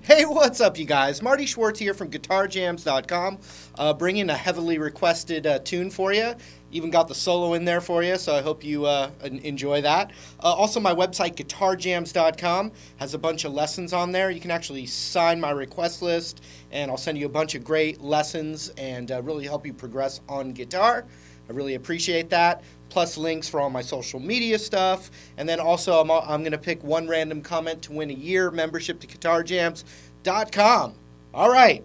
Hey, what's up, you guys? Marty Schwartz here from GuitarJams.com, bringing a heavily requested tune for you. Even got the solo in there for you, so I hope you enjoy that. Also, my website, GuitarJams.com, has a bunch of lessons on there. You can actually sign my request list, and I'll send you a bunch of great lessons and really help you progress on guitar. I really appreciate that. Plus links for all my social media stuff. And then also I'm going to pick one random comment to win a year membership to GuitarJams.com. All right.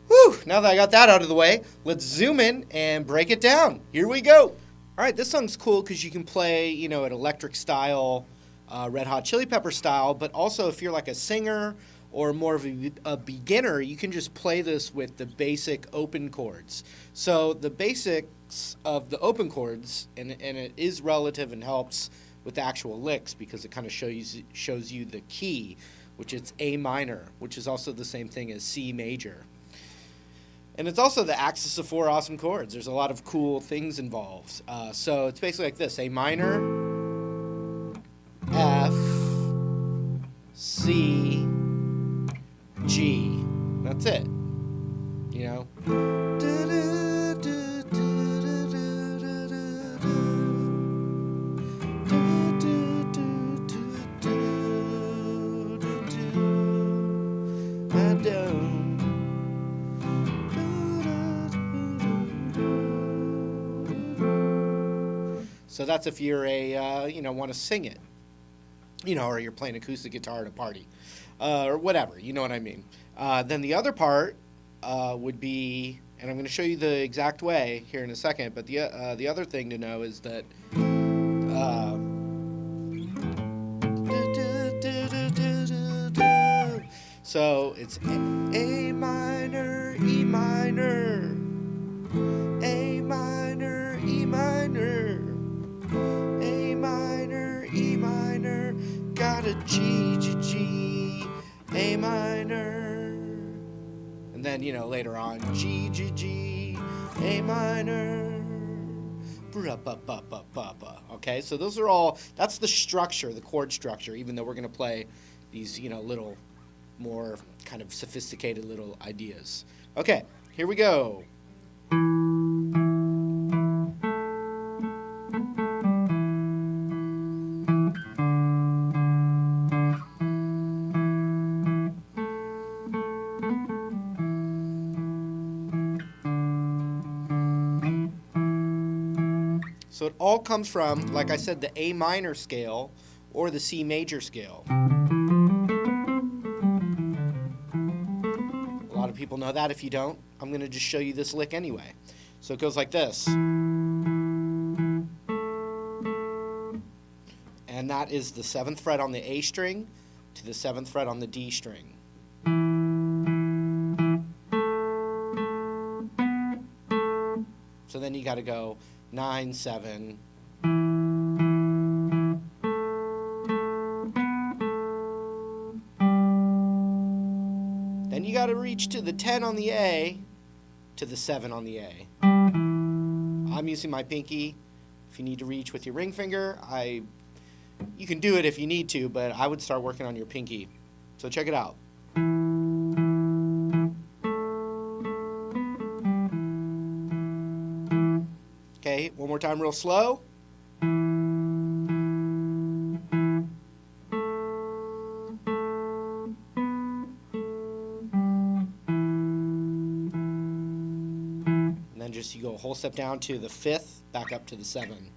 Whew, now that I got that out of the way, let's zoom in and break it down. Here we go. All right, this song's cool because you can play, an electric style, Red Hot Chili Pepper style, but also if you're like a singer or more of a beginner, you can just play this with the basic open chords. So the basics of the open chords, and it is relative and helps with the actual licks because it kind of shows you the key, which is A minor, which is also the same thing as C major. And it's also the axis of 4 awesome chords. There's a lot of cool things involved. So it's basically like this: A minor, F, C, G. That's it. So that's if you're want to sing it, or you're playing acoustic guitar at a party, or whatever, you know what I mean. Then the other part would be, and I'm going to show you the exact way here in a second, but the other thing to know is that so it's A minor, E minor, A minor, E minor, A minor, E minor, got a G, G, G, A minor, and then, later on, G, G, G, A minor, okay? So those are all, that's the structure, the chord structure, even though we're going to play these, little more kind of sophisticated little ideas. Okay, here we go. So it all comes from, like I said, the A minor scale or the C major scale. A lot of people know that. If you don't, I'm going to just show you this lick anyway. So it goes like this. And that is the 7th fret on the A string to the 7th fret on the D string. So then you got to go 9, 7. Then you got to reach to the 10 on the A, to the 7 on the A. I'm using my pinky. If you need to reach with your ring finger, you can do it if you need to, but I would start working on your pinky. So check it out. Okay, one more time real slow. And then just you go a whole step down to the 5th, back up to the 7.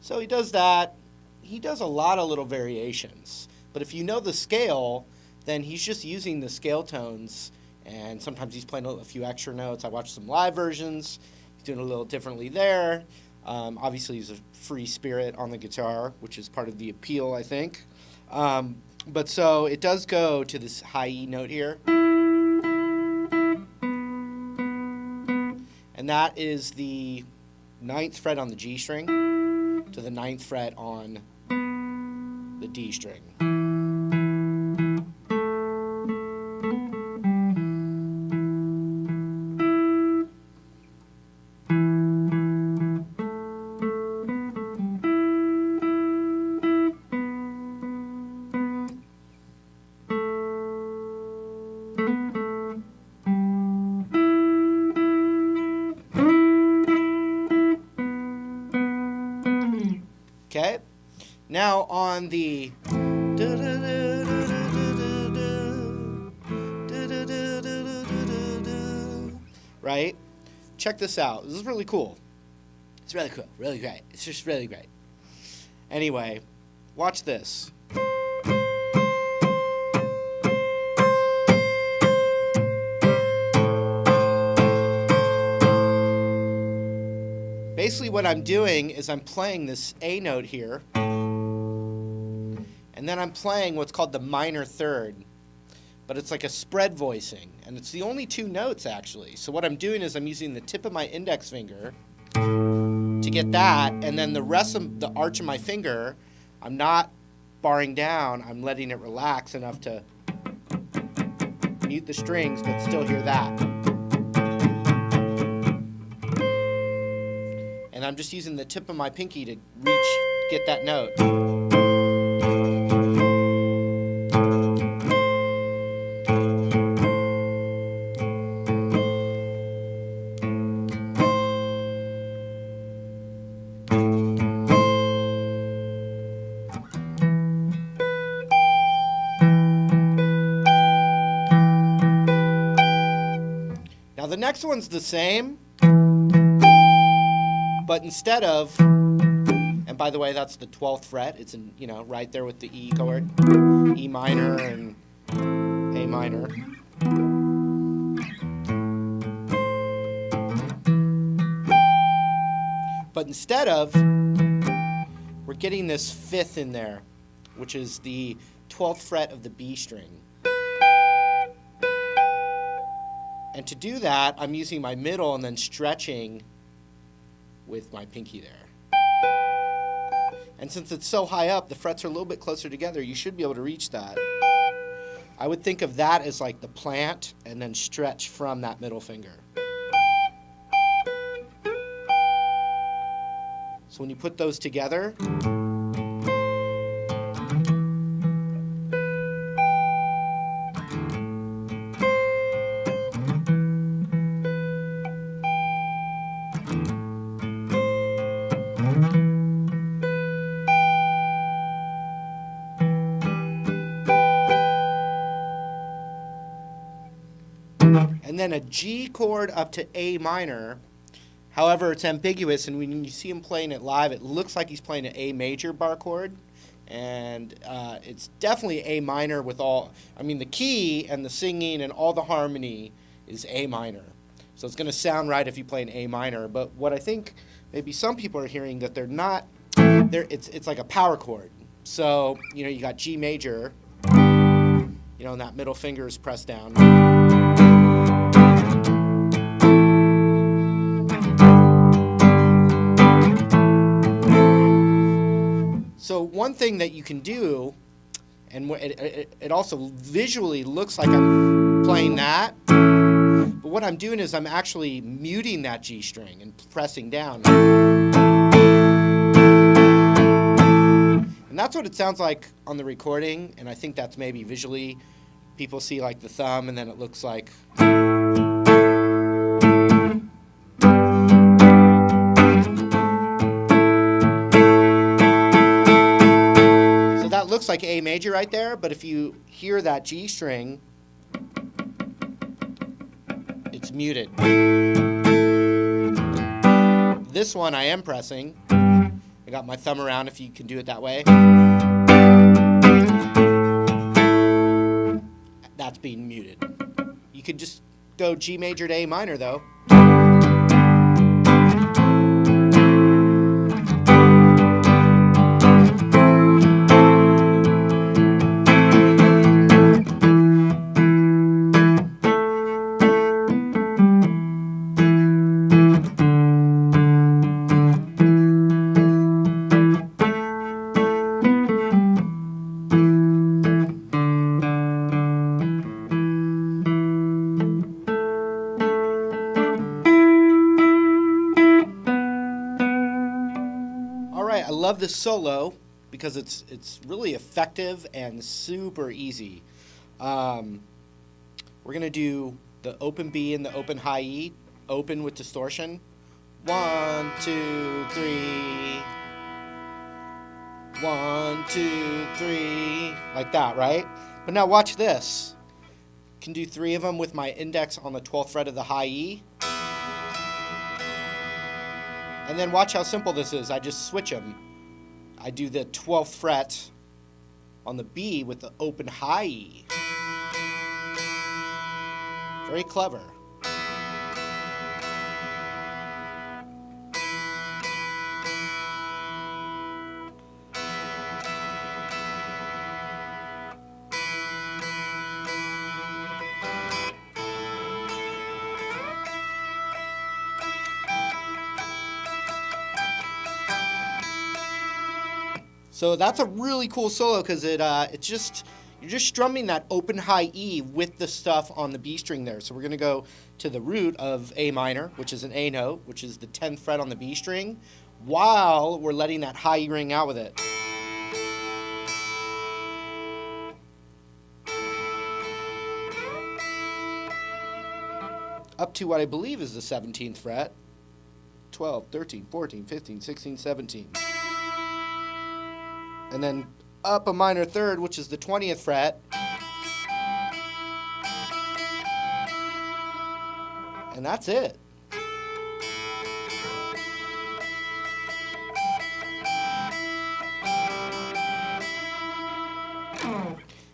So he does that. He does a lot of little variations. But if you know the scale, then he's just using the scale tones. And sometimes he's playing a few extra notes. I watched some live versions. He's doing a little differently there. Obviously, he's a free spirit on the guitar, which is part of the appeal, I think. But so it does go to this high E note here. and that is the 9th fret on the G string to the 9th fret on the D string. Okay, now on the right, check this out. This is really cool. It's really cool, really great. It's just really great. Anyway, watch this. Basically what I'm doing is I'm playing this A note here, and then I'm playing what's called the minor third, but it's like a spread voicing, and it's the only 2 notes actually. So what I'm doing is I'm using the tip of my index finger to get that, and then the rest of the arch of my finger, I'm not barring down, I'm letting it relax enough to mute the strings but still hear that. And I'm just using the tip of my pinky to get that note. Now the next one's the same, but instead of, and by the way, that's the 12th fret. It's in, right there with the E chord, E minor and A minor. But instead of, we're getting this 5th in there, which is the 12th fret of the B string. And to do that, I'm using my middle and then stretching with my pinky there. And since it's so high up, the frets are a little bit closer together, you should be able to reach that. I would think of that as like the plant and then stretch from that middle finger. So when you put those together, and then a G chord up to A minor. However, it's ambiguous, and when you see him playing it live, it looks like he's playing an A major bar chord, and it's definitely A minor with all, the key and the singing and all the harmony is A minor. So it's going to sound right if you play an A minor, but what I think maybe some people are hearing that they're not, it's like a power chord. So, you got G major, and that middle finger is pressed down. So one thing that you can do, and it also visually looks like I'm playing that, but what I'm doing is I'm actually muting that G string and pressing down. And that's what it sounds like on the recording, and I think that's maybe visually people see like the thumb, and then it looks like. Looks like A major right there, but if you hear that G string, it's muted. This one I am pressing. I got my thumb around if you can do it that way. That's being muted. You could just go G major to A minor though. love this solo because it's really effective and super easy. We're going to do the open B and the open high E, open with distortion. 1, 2, 3. 1, 2, 3. Like that, right? But now watch this. Can do 3 of them with my index on the 12th fret of the high E. And then watch how simple this is. I just switch them. I do the 12th fret on the B with the open high E. Very clever. So that's a really cool solo because it's just, you're just strumming that open high E with the stuff on the B string there. So we're going to go to the root of A minor, which is an A note, which is the 10th fret on the B string, while we're letting that high E ring out with it. Up to what I believe is the 17th fret. 12, 13, 14, 15, 16, 17. And then up a minor third, which is the 20th fret. And that's it.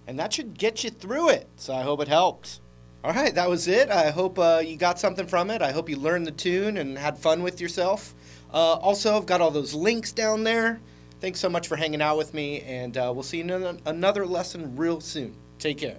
And that should get you through it. So I hope it helped. All right, that was it. I hope you got something from it. I hope you learned the tune and had fun with yourself. Also, I've got all those links down there. Thanks so much for hanging out with me, and we'll see you in another lesson real soon. Take care.